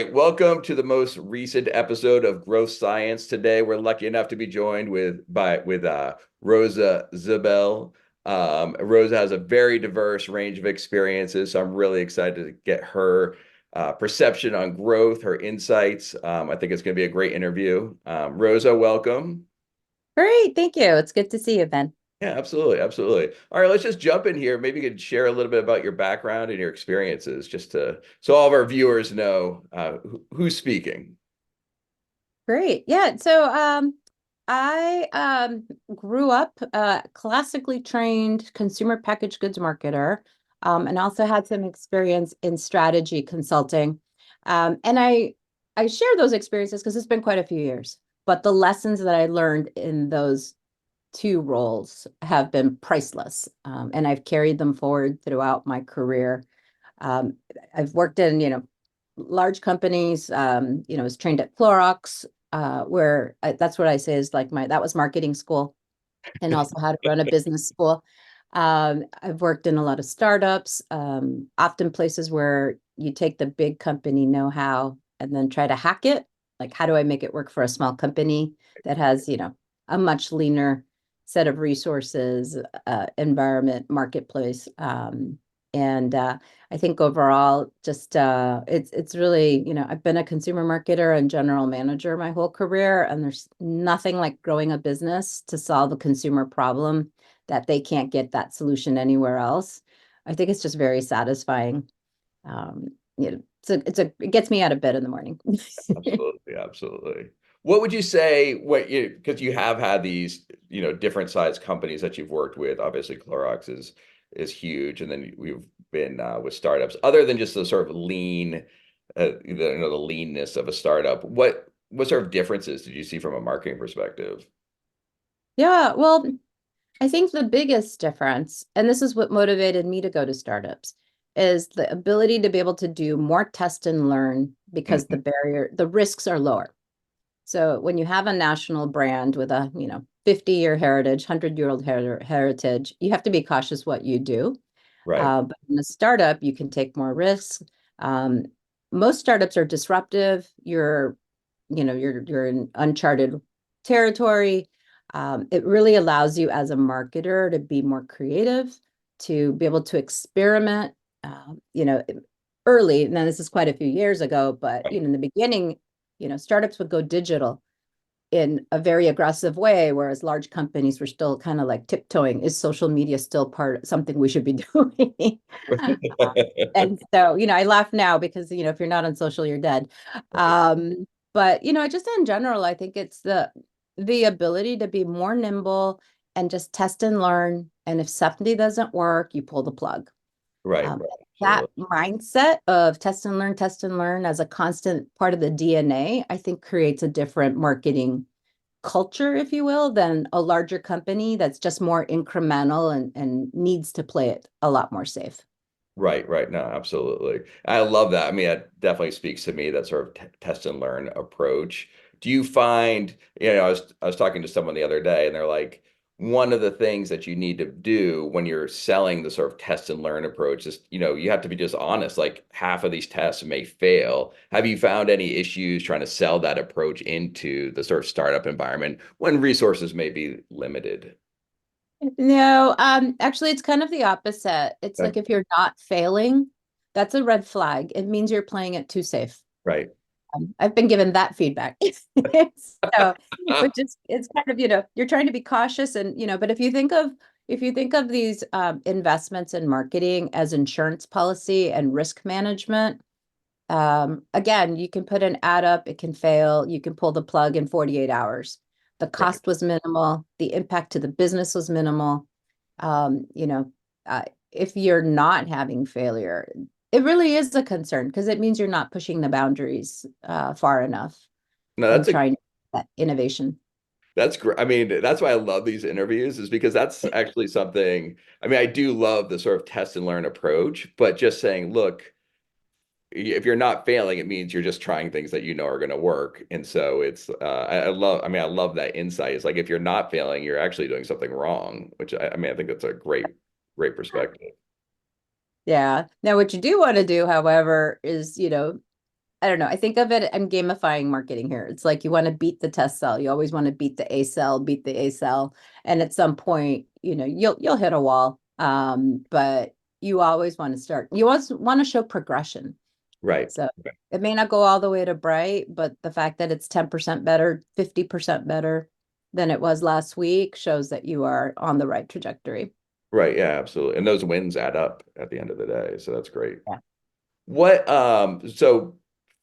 right, welcome to the most recent episode of Growth Science. Today, we're lucky enough to be joined with Rosa Ziebell. Rosa has a very diverse range of experiences, so I'm really excited to get her perception on growth, her insights. I think it's going to be a great interview. Rosa, welcome. Great, thank you. It's good to see you, Ben. Yeah, absolutely, absolutely. All right, let's just jump in here. Maybe you could share a little bit about your background and your experiences, just to so all of our viewers know who's speaking. Great. Yeah. I grew up classically trained consumer packaged goods marketer, and also had some experience in strategy consulting. And I share those experiences because it's been quite a few years. But the lessons that I learned in those two roles have been priceless, and I've carried them forward throughout my career. Um, I've worked in, large companies, was trained at Clorox, that's what I say is like that was marketing school and also how to run a business school. I've worked in a lot of startups, often places where you take the big company know-how and then try to hack it. Like, how do I make it work for a small company that has, a much leaner set of resources, environment, marketplace. And I think overall, just it's really, I've been a consumer marketer and general manager my whole career, and there's nothing like growing a business to solve a consumer problem that they can't get that solution anywhere else. I think it's just very satisfying. Um, it gets me out of bed in the morning. Absolutely, absolutely. What would you say, because you have had these, different size companies that you've worked with. Obviously, Clorox is huge, and then we've been with startups. Other than just the sort of lean, the leanness of a startup, what sort of differences did you see from a marketing perspective? Yeah, well, I think the biggest difference, and this is what motivated me to go to startups, is the ability to be able to do more test and learn because Mhm. the risks are lower. So when you have a national brand with a, 50-year heritage, 100-year-old heritage, you have to be cautious what you do. Right, But in a startup, you can take more risks. Um, Most startups are disruptive. You're in uncharted territory. It really allows you as a marketer to be more creative, to be able to experiment. You know, early. Now this is quite a few years ago, but right, in the beginning, startups would go digital in a very aggressive way, whereas large companies were still kind of like tiptoeing. Is social media still something we should be doing? And so, I laugh now because, if you're not on social, you're dead. But, just in general, I think it's the ability to be more nimble and just test and learn. And if something doesn't work, you pull the plug. right, Um, right. that Absolutely. mindset of test and learn as a constant part of the DNA, I think creates a different marketing culture, if you will, than a larger company that's just more incremental and needs to play it a lot more safe. Right, right. No, absolutely. I love that. I mean, that definitely speaks to me, that sort of test and learn approach. Do you find, I was talking to someone the other day and they're like, one of the things that you need to do when you're selling the sort of test and learn approach is, you have to be just honest. Like half of these tests may fail. Have you found any issues trying to sell that approach into the sort of startup environment when resources may be limited? No, actually, it's kind of the opposite. It's Okay. like if you're not failing, that's a red flag. It means you're playing it too safe. Right. I've been given that feedback. So, which is it's kind of, you're trying to be cautious and, but if you think of these investments in marketing as insurance policy and risk management, again, you can put an ad up, it can fail, you can pull the plug in 48 hours. The Right. cost was minimal, the impact to the business was minimal. Um, you know, if you're not having failure, it really is a concern because it means you're not pushing the boundaries far enough No, and that's a trying that innovation. That's great. I mean, that's why I love these interviews, is because that's actually something. I mean, I do love the sort of test and learn approach, but just saying, look, if you're not failing, it means you're just trying things that you know are going to work. And so I love that insight. It's like if you're not failing, you're actually doing something wrong, which I mean, I think that's a great perspective. Yeah. Now, what you do want to do, however, is, I don't know. I think of it, I'm gamifying marketing here. It's like you want to beat the test cell. You always want to beat the A cell, beat the A cell. And at some point, you'll hit a wall. But you always want to start. You always want to show progression. Right. So it may not go all the way to bright, but the fact that it's 10% better, 50% better than it was last week shows that you are on the right trajectory. Right. Yeah, absolutely. And those wins add up at the end of the day. So that's great. Yeah. So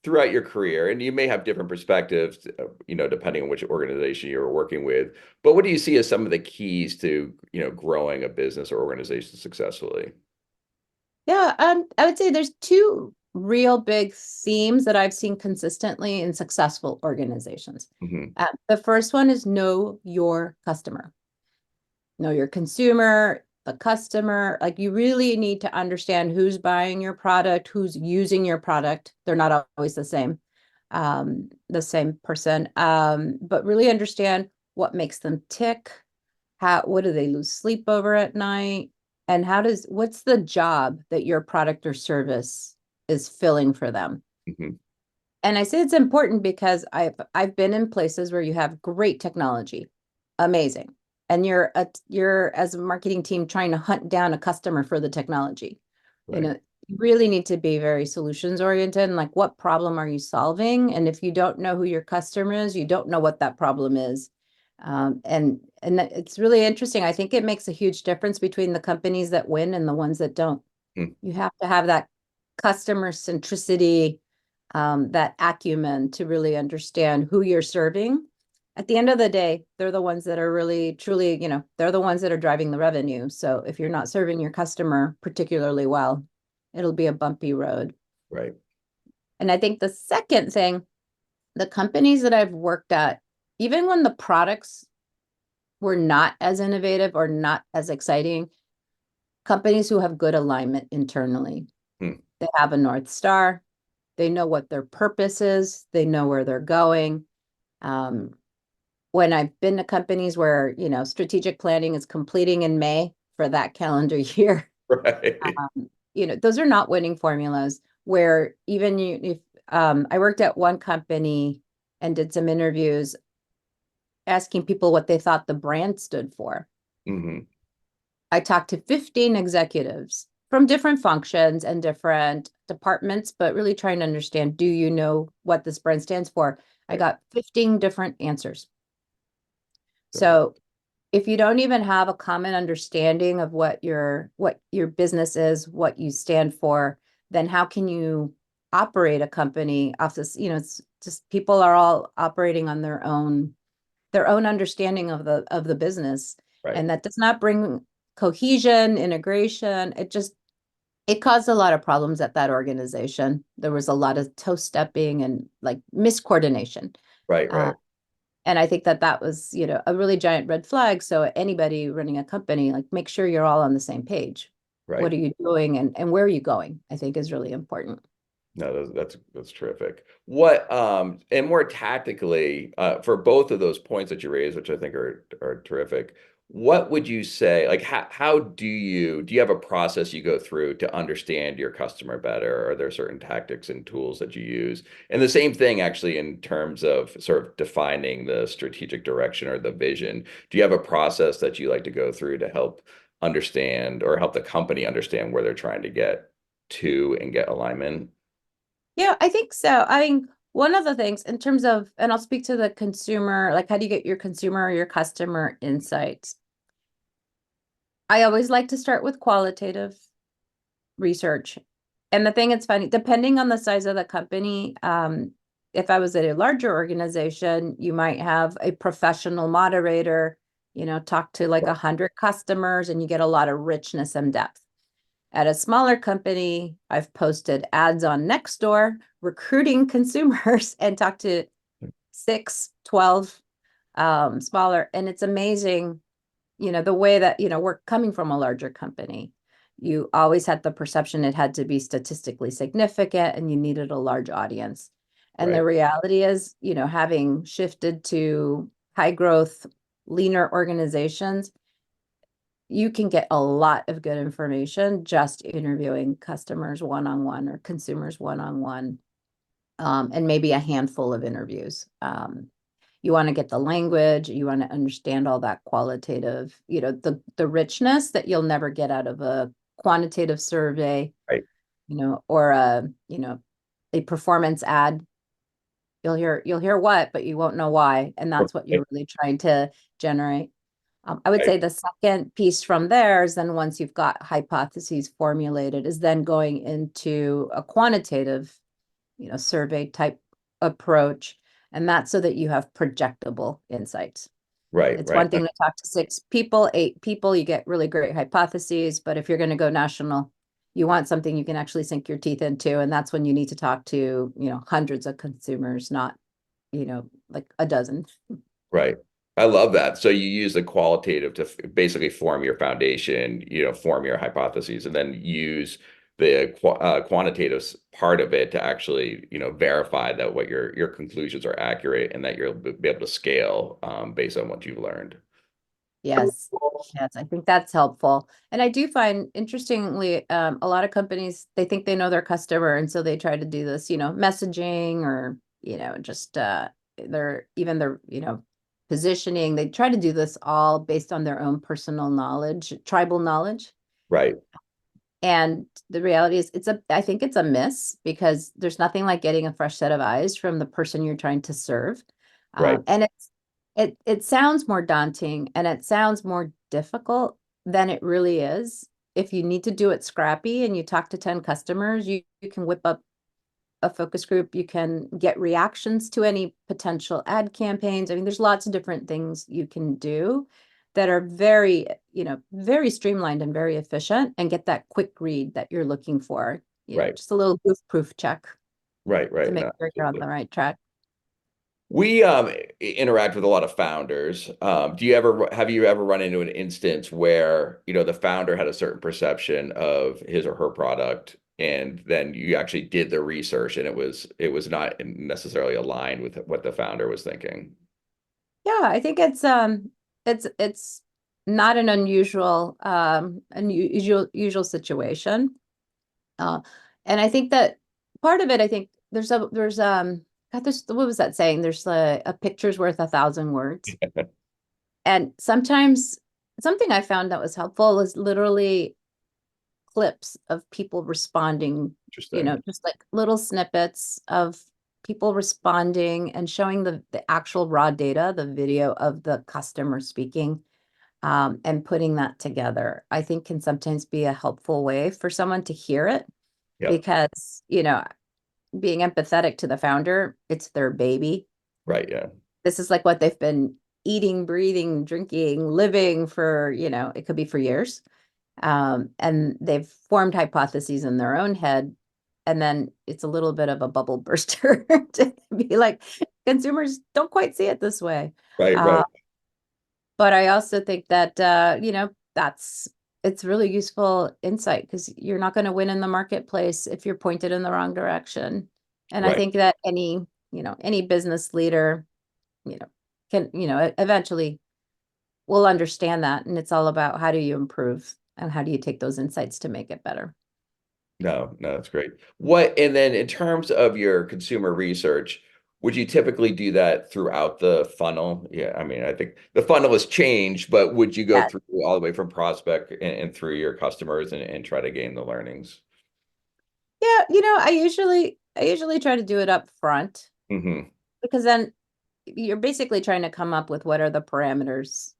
throughout your career, and you may have different perspectives, depending on which organization you're working with, but what do you see as some of the keys to, growing a business or organization successfully? Yeah, I would say there's two real big themes that I've seen consistently in successful organizations. Hmm. The first one is know your customer, know your consumer, the customer. Like you really need to understand who's buying your product, who's using your product. They're not always the same person, but really understand what makes them tick. What do they lose sleep over at night? And what's the job that your product or service is filling for them? Hmm. And I say it's important because I've been in places where you have great technology, amazing. And you're as a marketing team trying to hunt down a customer for the technology. Right. You really need to be very solutions oriented and like what problem are you solving? And if you don't know who your customer is, you don't know what that problem is. It's really interesting. I think it makes a huge difference between the companies that win and the ones that don't. Mm. You have to have that customer centricity, that acumen to really understand who you're serving. At the end of the day, they're the ones that are really, truly, they're the ones that are driving the revenue. So if you're not serving your customer particularly well, it'll be a bumpy road. Right. And I think the second thing, the companies that I've worked at, even when the products were not as innovative or not as exciting, companies who have good alignment internally, Mm. they have a North Star, they know what their purpose is, they know where they're going. Um, when I've been to companies where, strategic planning is completing in May for that calendar year, Right. those are not winning formulas where even if I worked at one company and did some interviews asking people what they thought the brand stood for. Hmm. I talked to 15 executives from different functions and different departments, but really trying to understand, do you know what this brand stands for? I Right. got 15 different answers. So, So if you don't even have a common understanding of what your business is, what you stand for, then how can you operate a company off this? It's just people are all operating on their own understanding of the business, right. and that does not bring cohesion, integration. It caused a lot of problems at that organization. There was a lot of toe stepping and like miscoordination. Right. Uh, Right. and I think that was, a really giant red flag. So anybody running a company, like make sure you're all on the same page. What Right. are you doing and where are you going? I think is really important. No, that's terrific. And more tactically, for both of those points that you raised, which I think are terrific, what would you say? Like, how do you have a process you go through to understand your customer better? Are there certain tactics and tools that you use? And the same thing, actually, in terms of sort of defining the strategic direction or the vision. Do you have a process that you like to go through to help understand or help the company understand where they're trying to get to and get alignment? Yeah, I think so. I think one of the things in terms of, and I'll speak to the consumer, like how do you get your consumer or your customer insights? I always like to start with qualitative research. And the thing it's funny, depending on the size of the company, if I was at a larger organization, you might have a professional moderator, talk to like 100 customers and you get a lot of richness and depth. At a smaller company, I've posted ads on Nextdoor recruiting consumers and talked to 6, 12 smaller. And it's amazing, the way that, we're coming from a larger company. You always had the perception it had to be statistically significant and you needed a large audience. And the Right. reality is, having shifted to high growth, leaner organizations, you can get a lot of good information just interviewing customers one on one or consumers one on one. and maybe a handful of interviews. You want to get the language, you want to understand all that qualitative, the richness that you'll never get out of a quantitative survey, Right. or a performance ad. You'll hear what, but you won't know why, and that's what Right. you're really trying to generate. I would Right. say the second piece from there is then once you've got hypotheses formulated, is then going into a quantitative, survey type approach. And that's so that you have projectable insights. Right. It's Right. one thing to talk to 6 people, 8 people, you get really great hypotheses, but if you're going to go national, you want something you can actually sink your teeth into. And that's when you need to talk to, hundreds of consumers, not, like a dozen. Right. I love that. So you use the qualitative to basically form your foundation, form your hypotheses, and then use the quantitative part of it to actually, verify that what your conclusions are accurate and that you'll be able to scale based on what you've learned. Yes. Yes, I think that's helpful. And I do find, interestingly, a lot of companies, they think they know their customer, and so they try to do this, messaging, or, just their positioning. They try to do this all based on their own personal knowledge, tribal knowledge. Right. And the reality is I think it's a miss, because there's nothing like getting a fresh set of eyes from the person you're trying to serve. Right. And it sounds more daunting, and it sounds more difficult than it really is. If you need to do it scrappy and you talk to 10 customers, you can whip up a focus group, you can get reactions to any potential ad campaigns. I mean, there's lots of different things you can do that are very, very streamlined and very efficient, and get that quick read that you're looking for. Right. Just a little goof proof check Right. to Right. make No, sure you're on absolutely. the right track. We interact with a lot of founders. Have you ever run into an instance where, the founder had a certain perception of his or her product, and then you actually did the research and it was not necessarily aligned with what the founder was thinking? Yeah, I think it's not an unusual situation. Uh, and I think that part of it, I think there's God, what was that saying? There's a picture's worth 1,000 words. And sometimes something I found that was helpful is literally clips of people responding, Interesting. just like little snippets of people responding, and showing the actual raw data, the video of the customer speaking, and putting that together, I think can sometimes be a helpful way for someone to hear it, Yep. because, being empathetic to the founder, it's their baby. Right. Yeah. This is like what they've been eating, breathing, drinking, living for, it could be for years. And they've formed hypotheses in their own head. And then it's a little bit of a bubble burster to be like, consumers don't quite see it this way. Right. Uh, Right. but I also think that, it's really useful insight, because you're not going to win in the marketplace if you're pointed in the wrong direction. And I Right. think that any business leader, you know, can, eventually will understand that. And it's all about, how do you improve, and how do you take those insights to make it better? No, no, that's great. And then in terms of your consumer research, would you typically do that throughout the funnel? Yeah, I mean, I think the funnel has changed, but would you go Yeah. through all the way from prospect and through your customers and try to gain the learnings? Yeah, I usually try to do it up front, Hmm. because then you're basically trying to come up with what are the parameters,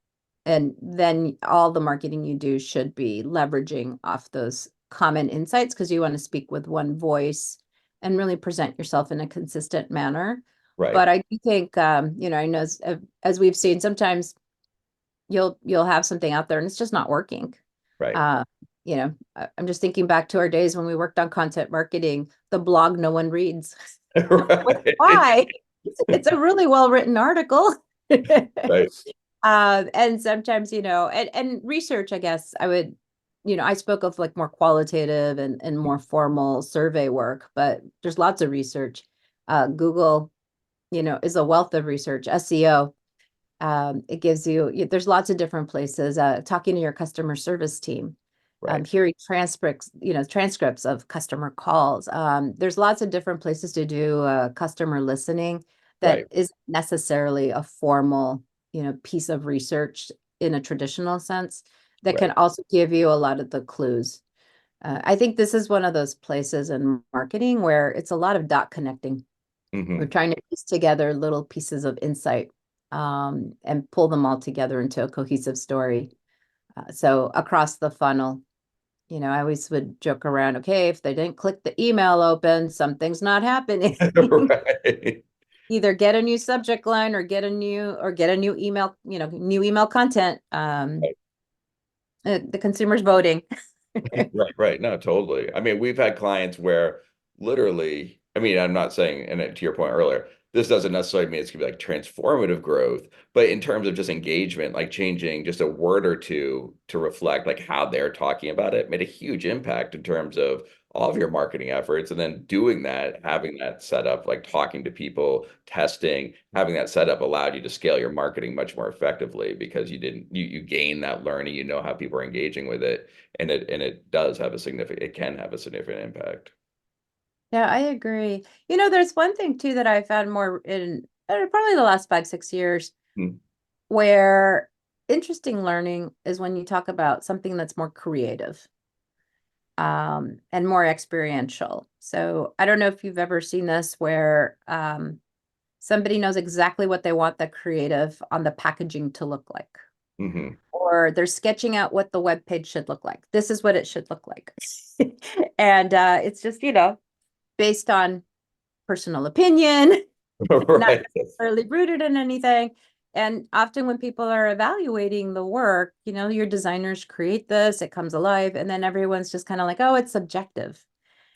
and then all the marketing you do should be leveraging off those common insights, because you want to speak with one voice and really present yourself in a consistent manner. Right, But I do think, I know, as we've seen, sometimes you'll have something out there and it's just not working. right, Uh, I'm just thinking back to our days when we worked on content marketing, the blog no one reads. Like, right, why? It's a really well-written article. right, And sometimes, and research, I guess I spoke of like more qualitative and more formal survey work, but there's lots of research. Google, is a wealth of research. SEO, it gives you, there's lots of different places, talking to your customer service team. Right. hearing transcripts of customer calls. There's lots of different places to do customer listening that Right. isn't necessarily a formal, piece of research in a traditional sense that can Right. also give you a lot of the clues. I think this is one of those places in marketing where it's a lot of dot connecting. We're Hmm. trying to piece together little pieces of insight and pull them all together into a cohesive story. So across the funnel, I always would joke around, okay, if they didn't click the email open, something's not happening. Right. Either get a new subject line or get a new email, new email content. The consumer's voting. Right, right. No, totally. I mean, we've had clients where literally, I mean, I'm not saying, and to your point earlier, this doesn't necessarily mean it's gonna be like transformative growth, but in terms of just engagement, like changing just a word or two to reflect like how they're talking about it made a huge impact in terms of all of your marketing efforts. And then doing that, having that set up, like talking to people, testing, having that set up allowed you to scale your marketing much more effectively because you gain that learning, you know how people are engaging with it, and it does have a significant, it can have a significant impact. Yeah, I agree. There's one thing too that I found more in probably the last 5, 6 years Hmm. where interesting learning is when you talk about something that's more creative and more experiential. So I don't know if you've ever seen this where somebody knows exactly what they want the creative on the packaging to look like, Hmm. or they're sketching out what the web page should look like. This is what it should look like. And it's just, based on personal opinion, not Right. necessarily rooted in anything. And often when people are evaluating the work, your designers create this, it comes alive, and then everyone's just kind of like, oh, it's subjective.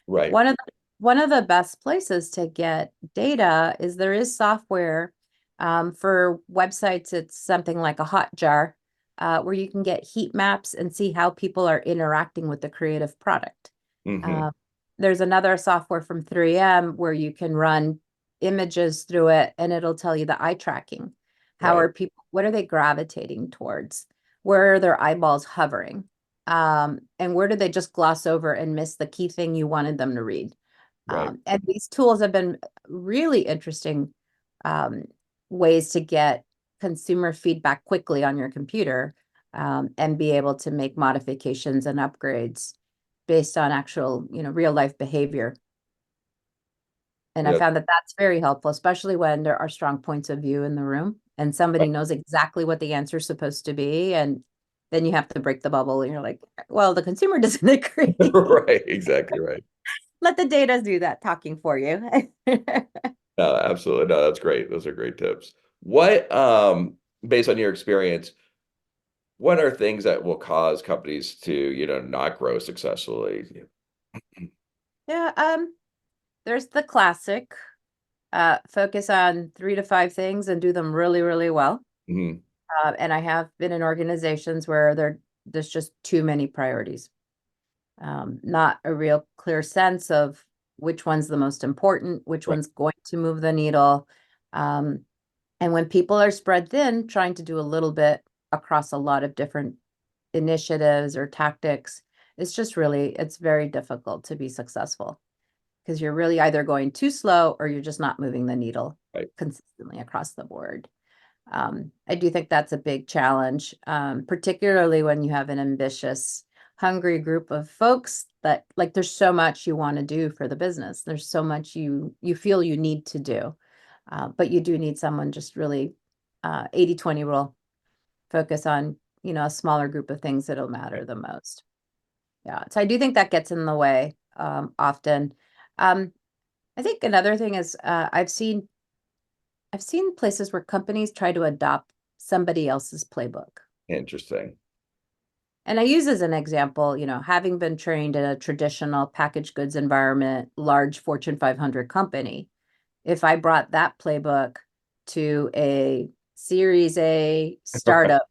Right. One of the best places to get data is there is software for websites. It's something like a Hotjar where you can get heat maps and see how people are interacting with the creative product. Hmm. Uh, there's another software from 3M where you can run images through it and it'll tell you the eye tracking. How Right. are people, what are they gravitating towards? Where are their eyeballs hovering? And where did they just gloss over and miss the key thing you wanted them to read? Right. And these tools have been really interesting um, ways to get consumer feedback quickly on your computer and be able to make modifications and upgrades based on actual, real life behavior. And I Yeah. found that that's very helpful, especially when there are strong points of view in the room and somebody knows exactly what the answer is supposed to be. And then you have to break the bubble and you're like, well, the consumer doesn't agree. Right. Exactly right. Let the data do that talking for you. No, absolutely. No, that's great. Those are great tips. What, based on your experience, what are things that will cause companies to, not grow successfully? Yeah, there's the classic focus on 3 to 5 things and do them really, really well. Hmm. And I have been in organizations where there's just too many priorities. Not a real clear sense of which one's the most important, which Right. one's going to move the needle. Um, and when people are spread thin, trying to do a little bit across a lot of different initiatives or tactics, it's very difficult to be successful because you're really either going too slow or you're just not moving the needle Right. consistently across the board. I do think that's a big challenge, particularly when you have an ambitious, hungry group of folks that like there's so much you want to do for the business. There's so much you feel you need to do. But you do need someone just really 80/20 rule, focus on, a smaller group of things that'll matter Right. the most. Yeah. So I do think that gets in the way often. Um, I think another thing is I've seen places where companies try to adopt somebody else's playbook. Interesting. And I use as an example, having been trained in a traditional packaged goods environment, large Fortune 500 company, if I brought that playbook to a Series A Right. startup,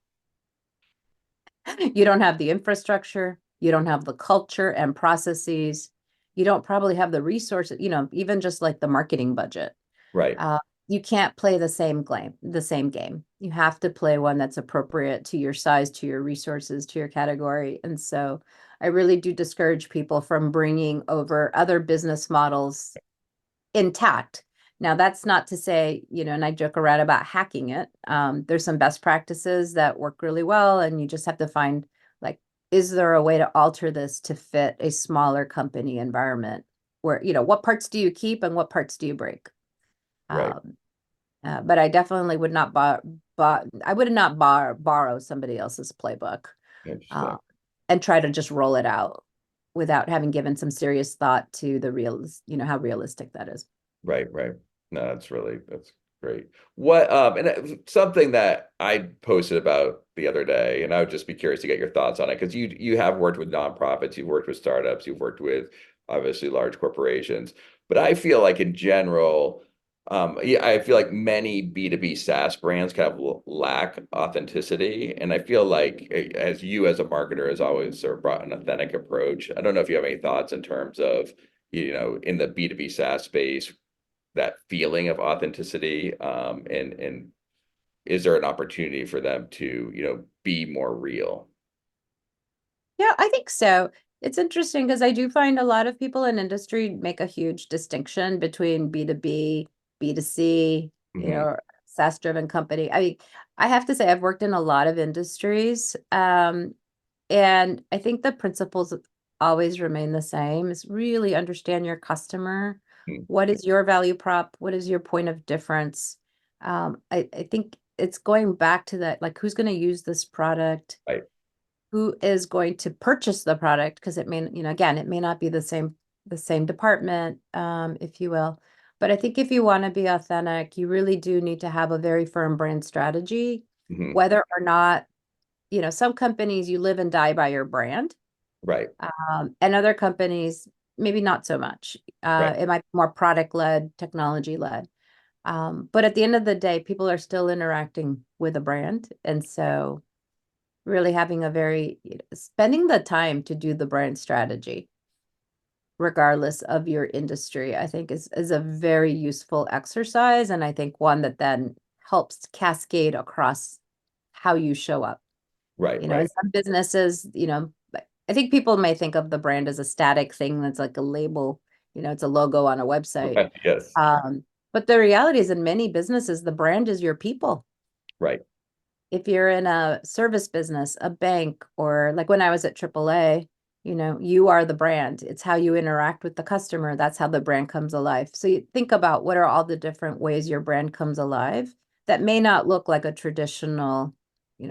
you don't have the infrastructure, you don't have the culture and processes, you don't probably have the resources, even just like the marketing budget. Right. Uh, you can't play the same game. You have to play one that's appropriate to your size, to your resources, to your category. And so I really do discourage people from bringing over other business models intact. Now, that's not to say, and I joke around about hacking it. There's some best practices that work really well, and you just have to find, like, is there a way to alter this to fit a smaller company environment where, what parts do you keep and what parts do you break? Right. Um, but I definitely would not I would not borrow somebody else's playbook, uh, Interesting. and try to just roll it out without having given some serious thought to how realistic that is. Right, right. No, that's great. What something that I posted about the other day, and I would just be curious to get your thoughts on it because you have worked with nonprofits, you've worked with startups, you've worked with obviously large corporations, but I feel like in general, yeah, I feel like many B2B SaaS brands kind of lack authenticity, and I feel like as you as a marketer has always sort of brought an authentic approach. I don't know if you have any thoughts in terms of in the B2B SaaS space that feeling of authenticity and is there an opportunity for them to be more real? Yeah, I think so. It's interesting because I do find a lot of people in industry make a huge distinction between B2B, B2C, Hmm. SaaS driven company. I mean, I have to say I've worked in a lot of industries, and I think the principles always remain the same. Is really understand your customer. What is your value prop? What is your point of difference? I think it's going back to that, like, who's going to use this product? Right. Who is going to purchase the product? Because it may, again, it may not be the same department, if you will. But I think if you want to be authentic, you really do need to have a very firm brand strategy, Hmm. whether or not, some companies you live and die by your brand, Right. and other companies maybe not so much. Right. It might be more product led, technology led. But at the end of the day, people are still interacting with a brand. And so really having spending the time to do the brand strategy, regardless of your industry, I think is a very useful exercise. And I think one that then helps cascade across how you show up. Right. In Right. some businesses, I think people may think of the brand as a static thing that's like a label, it's a logo on a website. Right. Yes. Um, but the reality is in many businesses, the brand is your people. Right. If you're in a service business, a bank, or like when I was at AAA, you are the brand. It's how you interact with the customer. That's how the brand comes alive. So you think about what are all the different ways your brand comes alive that may not look like a traditional,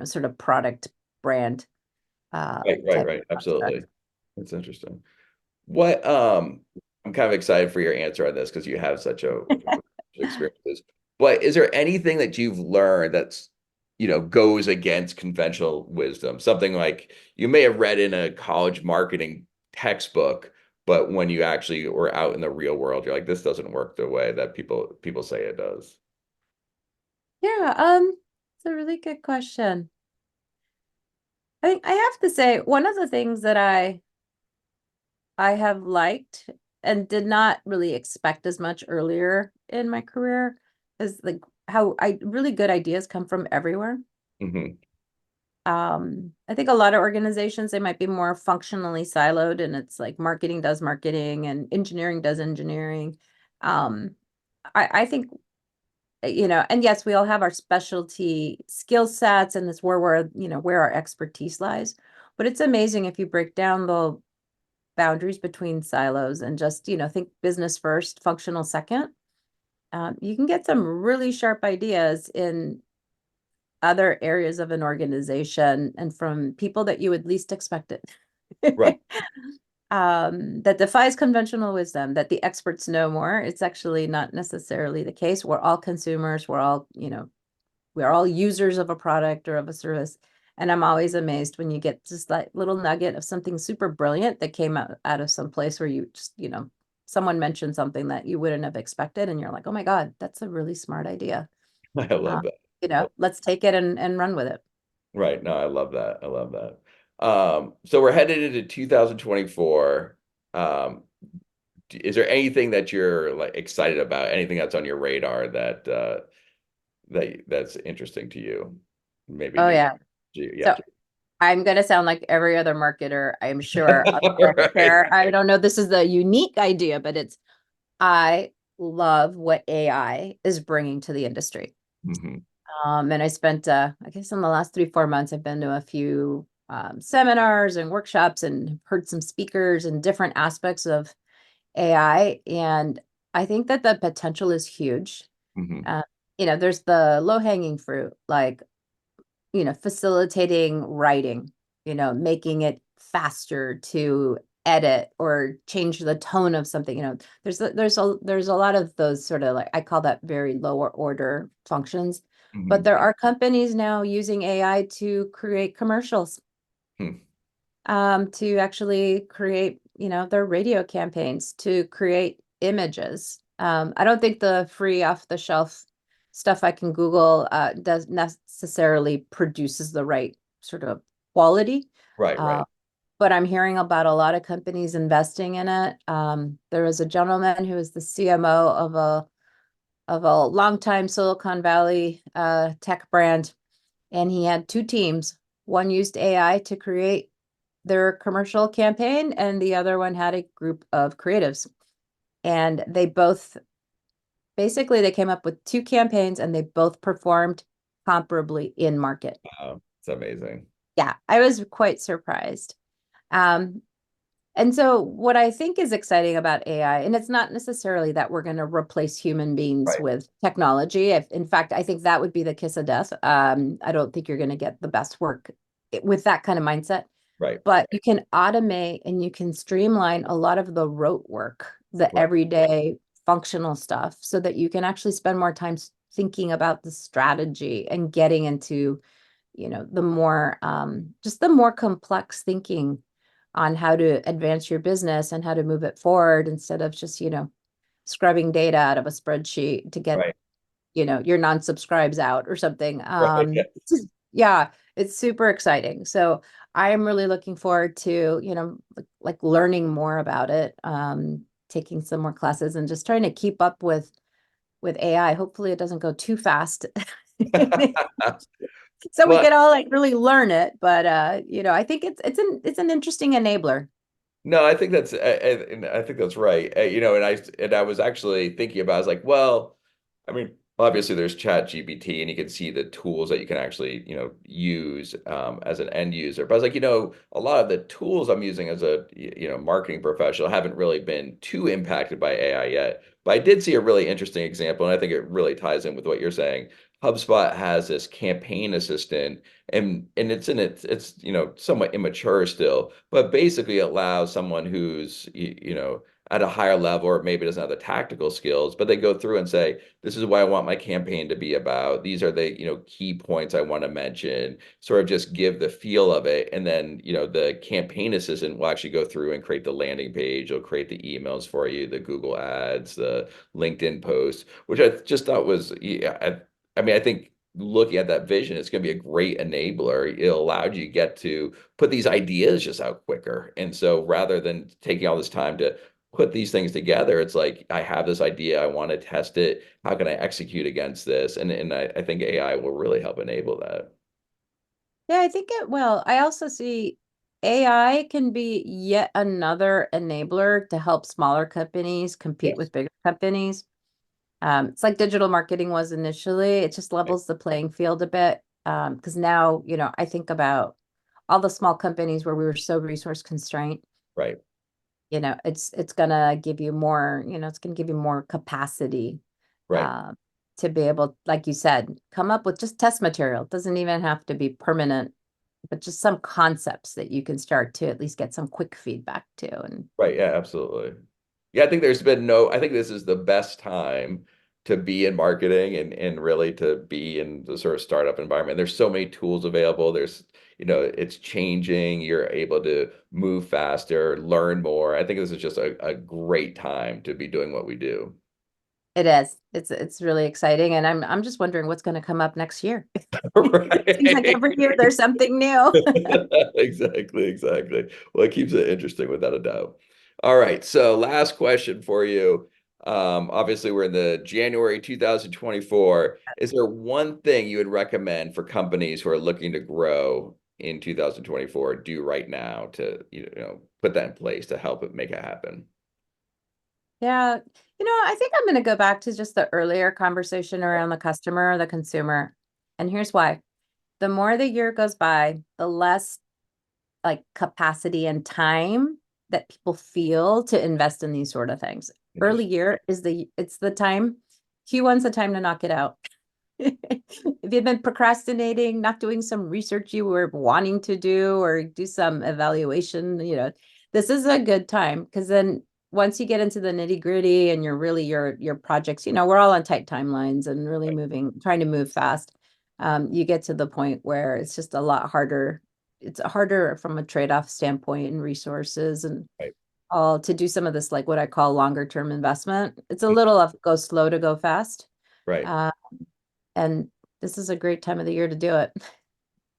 sort of product brand Right. Right. type Right. of Absolutely. construct. That's interesting. What I'm kind of excited for your answer on this because you have such a experiences. But is there anything that you've learned that's goes against conventional wisdom? Something like you may have read in a college marketing textbook, but when you actually were out in the real world, you're like, this doesn't work the way that people say it does. Yeah, it's a really good question. I think I have to say one of the things that I have liked and did not really expect as much earlier in my career is like how really good ideas come from everywhere. Hmm. I think a lot of organizations, they might be more functionally siloed, and it's like marketing does marketing and engineering does engineering. Um, I think, and yes, we all have our specialty skill sets, and it's where our expertise lies. But it's amazing if you break down the boundaries between silos and just, think business first, functional second. You can get some really sharp ideas in other areas of an organization and from people that you would least expect Right. it. That defies conventional wisdom, that the experts know more. It's actually not necessarily the case. We're all consumers. We're all users of a product or of a service. And I'm always amazed when you get just that little nugget of something super brilliant that came out of some place where you just, someone mentioned something that you wouldn't have expected. And you're like, oh my God, that's a really smart idea. I Uh, love that. let's take it and run with it. Right. No, I love that. I love that. So we're headed into 2024. is there anything that you're like excited about? Anything that's on your radar that that's interesting to you? Maybe Oh new. yeah. Yeah. So I'm going to sound like every other marketer, I'm sure, out Right. there. I don't know. This is the unique idea, but I love what AI is bringing to the industry. Hmm. And I spent, I guess in the last 3, 4 months, I've been to a few seminars and workshops and heard some speakers and different aspects of AI. And I think that the potential is huge. Hmm. Uh, there's the low hanging fruit, like facilitating writing, making it faster to edit or change the tone of something. There's a lot of those sort of, like, I call that very lower order functions. But Hmm. there are companies now using AI to create commercials, Hmm. to actually create, their radio campaigns, to create images. I don't think the free off the shelf stuff I can Google does necessarily produces the right sort of quality. Right, Uh, right. but I'm hearing about a lot of companies investing in it. There was a gentleman who was the CMO of a longtime Silicon Valley tech brand, and he had two teams. One used AI to create their commercial campaign, and the other one had a group of creatives. And they both basically they came up with two campaigns and they both performed comparably in market. Wow, it's amazing. Yeah, I was quite surprised. Um, and so what I think is exciting about AI, and it's not necessarily that we're going to replace human beings Right, with technology. In fact, I think that would be the kiss of death. I don't think you're going to get the best work with that kind of mindset. right, But you can automate and you can streamline a lot of the rote work, the right, everyday functional stuff, so that you can actually spend more time thinking about the strategy and getting into, the more just the more complex thinking on how to advance your business and how to move it forward instead of just, scrubbing data out of a spreadsheet to get, right, your non-subscribes out or something. right. Yeah, it's super exciting. So I am really looking forward to, like learning more about it, taking some more classes and just trying to keep up with AI. Hopefully it doesn't go too fast. So we Well, could all like really learn it, but I think it's an interesting enabler. no, I think that's and I think that's right. And I was actually thinking about. I was like, well, I mean, obviously there's Chat GPT, and you can see the tools that you can actually use as an end user. But I was like, a lot of the tools I'm using as a marketing professional haven't really been too impacted by AI yet. But I did see a really interesting example, and I think it really ties in with what you're saying. HubSpot has this campaign assistant, and it's somewhat immature still, but basically allows someone who's at a higher level or maybe doesn't have the tactical skills, but they go through and say, this is what I want my campaign to be about. These are the key points I want to mention, sort of just give the feel of it. And then the campaign assistant will actually go through and create the landing page. It'll create the emails for you, the Google ads, the LinkedIn posts, which I just thought was, yeah, I mean, I think looking at that vision, it's going to be a great enabler. It allowed you to get to put these ideas just out quicker. And so rather than taking all this time to put these things together, it's like, I have this idea, I want to test it. How can I execute against this? And I think AI will really help enable that. Yeah, I think it will. I also see AI can be yet another enabler to help smaller companies compete Yes. with bigger companies. It's like digital marketing was initially. It just Right. levels the playing field a bit. Because now, I think about all the small companies where we were so resource constrained. Right. It's gonna give you more, it's gonna give you more capacity, Right. um, to be able, like you said, come up with just test material. It doesn't even have to be permanent, but just some concepts that you can start to at least get some quick feedback to. And Right. Yeah, absolutely. Yeah, I think there's been no, I think this is the best time to be in marketing and really to be in the sort of startup environment. There's so many tools available. It's changing. You're able to move faster, learn more. I think this is just a great time to be doing what we do. it is. It's really exciting. And I'm just wondering what's going to come up next year. It seems like Right. every year there's something new. Exactly, exactly. Well, it keeps it interesting without a doubt. All right. So last question for you. Obviously, we're in the January 2024. Is there one thing you would recommend for companies who are looking to grow in 2024 do right now to, put that in place to help it make it happen? Yeah, I think I'm going to go back to just the earlier conversation around the customer, the consumer. And here's why. The more the year goes by, the less like capacity and time that people feel to invest in these sort of things. Early Interesting. year is it's the time. Q1's the time to knock it out. If you've been procrastinating, not doing some research you were wanting to do or do some evaluation, this is a good time because then once you get into the nitty gritty and you're really your projects, we're all on tight timelines and really trying to move fast. You get to the point where it's just a lot harder. It's harder from a trade-off standpoint and resources and Right. all to do some of this, like what I call longer term investment. It's a Mm. little of go slow to go fast. Right. Uh, and this is a great time of the year to do it.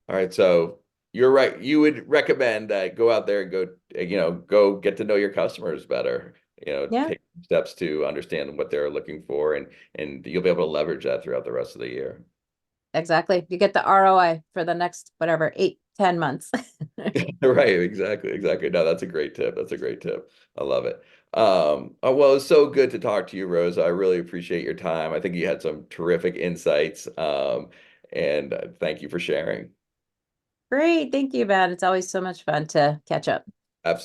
All right. So you're right. You would recommend that go out there and go get to know your customers better, Yeah, take steps to understand what they're looking for and you'll be able to leverage that throughout the rest of the year. exactly. You get the ROI for the next, whatever, 8, 10 months. Right, exactly, exactly. No, that's a great tip. That's a great tip. I love it. Well, it's so good to talk to you, Rosa. I really appreciate your time. I think you had some terrific insights. And thank you for sharing. Great. Thank you, Matt. It's always so much fun to catch up. Absolutely.